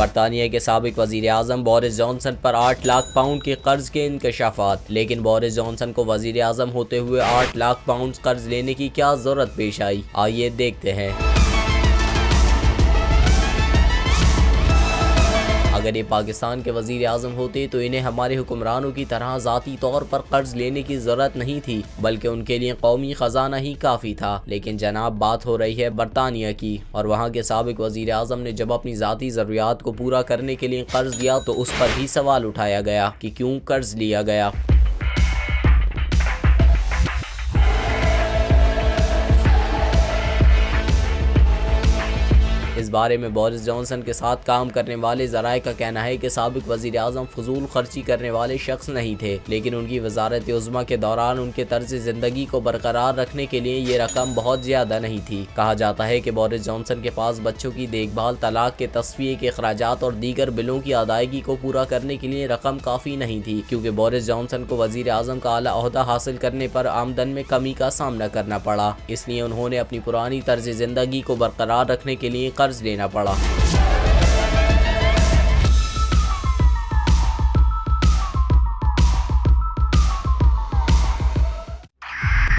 बरतानिया के साबिक वजीर आज़म बोरिस जॉनसन पर 8 लाख पाउंड के कर्ज के इंकशाफात। लेकिन बोरिस जॉनसन को वजीर आज़म होते हुए 8 लाख पाउंड कर्ज लेने की क्या जरूरत पेश आई, आइए देखते हैं। अगर ये पाकिस्तान के वजीर आज़म होते तो इन्हें हमारे हुक्मरानों की तरह ज़ाती तौर पर कर्ज लेने की ज़रूरत नहीं थी, बल्कि उनके लिए कौमी ख़जाना ही काफ़ी था। लेकिन जनाब, बात हो रही है बरतानिया की, और वहाँ के साबिक वजीर आज़म ने जब अपनी ज़ाती ज़रूरियात को पूरा करने के लिए कर्ज दिया तो उस पर भी सवाल उठाया गया कि क्यों कर्ज लिया गया। इस बारे में बोरिस जॉनसन के साथ काम करने वाले ज़राए का कहना है कि साबिक वज़ीर आज़म फजूल खर्ची करने वाले शख्स नहीं थे, लेकिन उनकी वज़ारत उज़्मा के दौरान उनके तर्ज ज़िंदगी को बरकरार रखने के लिए ये रकम बहुत ज़्यादा नहीं थी। कहा जाता है कि बोरिस जॉनसन के पास बच्चों की देखभाल, तलाक के तस्फिये के अखराजात और दीगर बिलों की अदायगी को पूरा करने के लिए रकम काफ़ी नहीं थी, क्योंकि बोरिस जॉनसन को वज़ीर आज़म का आला ओहदा हासिल करने पर आमदन में कमी का सामना करना पड़ा। इसलिए उन्होंने अपनी पुरानी तर्ज ज़िंदगी को बरकरार रखने के लिए कर्ज लेना पड़ा।